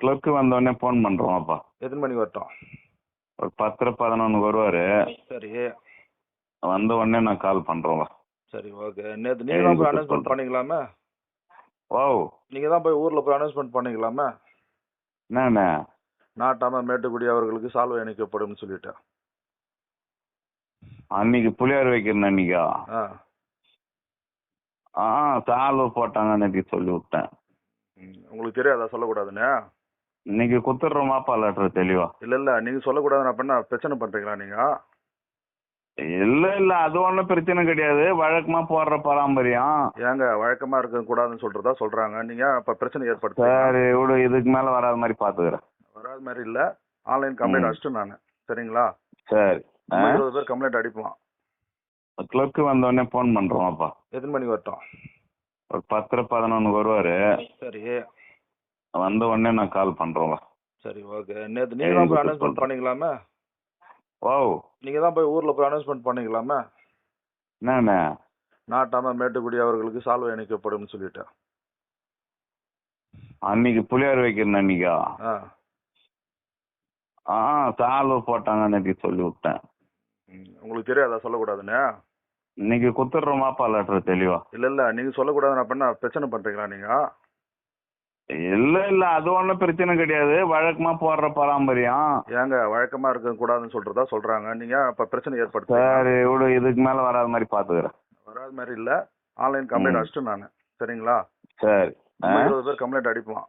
Clerk வந்தோடனே phone பண்ணுறோம்ப்பா. எத்தனை மணிக்கு வரட்டும்? ஒரு 10:11 வருவார். சரி. வந்த உடனே நான் கால் பண்ணுறோம்ப்பா. சரி, ஓகே. நேற்று நீங்கள் தான் போய் அனௌன்ஸ்மெண்ட் பண்ணிக்கலாமே. ஓ, நீங்கள் தான் போய் ஊரில் போய் அனௌன்ஸ்மெண்ட் பண்ணிக்கலாமே. என்னண்ணே நாட்டாம மேட்டுக்குடி அவர்களுக்கு சால்வை அணிக்கப்படும் சொல்லிட்டேன். அன்னைக்கு புளியார் வைக்கிறேன் அன்னைக்கா? ஆ ஆ சால்வை போட்டாங்க அன்னைக்கு சொல்லி விட்டேன். உங்களுக்கு தெரியாதா சொல்லக்கூடாதுன்னு? இன்னைக்கு குத்துடுறோமாப்பா லெட்டர் தெளிவா. இல்லை நீங்கள் சொல்லக்கூடாதுன்னு அப்படின்னா பிரச்சனை பண்ணுறீங்களா நீங்கள்? இல்ல அது ஒன்றும் பிரச்சனை கிடையாது. வழக்கமா போடுற பாரம்பரியம். ஏங்க வழக்கமாக இருக்கக்கூடாதுன்னு சொல்கிறதா சொல்கிறாங்க. நீங்கள் இப்போ பிரச்சனை ஏற்படுத்த. சரி விடு, இதுக்கு மேலே வராத மாதிரி பார்த்துக்கிறேன். வராத மாதிரி இல்லை, ஆன்லைன் கம்ப்ளைண்ட் அடிச்சிட்டு நான். சரிங்களா? சரி. 20 பேர் கம்ப்ளைண்ட் அடிப்போம். கிளர்க்கு வந்தோடனே ஃபோன் பண்ணுறோம்ப்பா. எத்தனை மணிக்கு வரட்டும்? ஒரு 10:11 வருவார். சரி. வந்த உடனே நான் கால் பண்ணுறோம்ப்பா. சரி, ஓகே. நேற்று நீங்கள் தான் போய் அனௌன்ஸ்மெண்ட் பண்ணிக்கலாமே. ஓ, நீங்கள் தான் போய் ஊரில் போய் அனௌன்ஸ்மெண்ட் பண்ணிக்கலாமே. என்னண்ணே நாட்டாம மேட்டுக்குடி அவர்களுக்கு சால்வை அணிக்கப்படும் சொல்லிட்டேன். அன்னைக்கு புளியார் வைக்கிறேன் அன்னைக்கா? ஆ ஆ சால்வை போட்டாங்க அன்னைக்கு சொல்லி விட்டேன். உங்களுக்கு தெரியாதா சொல்லக்கூடாதுன்னு? இன்னைக்கு குத்துடுறோமாப்பா லெட்டர் தெளிவா. இல்லை நீங்கள் சொல்லக்கூடாதுன்னு அப்படின்னா பிரச்சனை பண்ணுறீங்களா நீங்கள்? இல்ல அது ஒன்றும் பிரச்சனை கிடையாது. வழக்கமா போடுற பாரம்பரியம். ஏங்க வழக்கமாக இருக்கக்கூடாதுன்னு சொல்கிறதா சொல்கிறாங்க. நீங்கள் இப்போ பிரச்சனை ஏற்படுத்த. சரி விடு, இதுக்கு மேலே வராத மாதிரி பார்த்துக்கிறேன். வராத மாதிரி இல்லை, ஆன்லைன் கம்ப்ளைண்ட் அடிச்சிட்டு நான். சரிங்களா? சரி. 20 பேர் கம்ப்ளைண்ட் அடிப்போம்.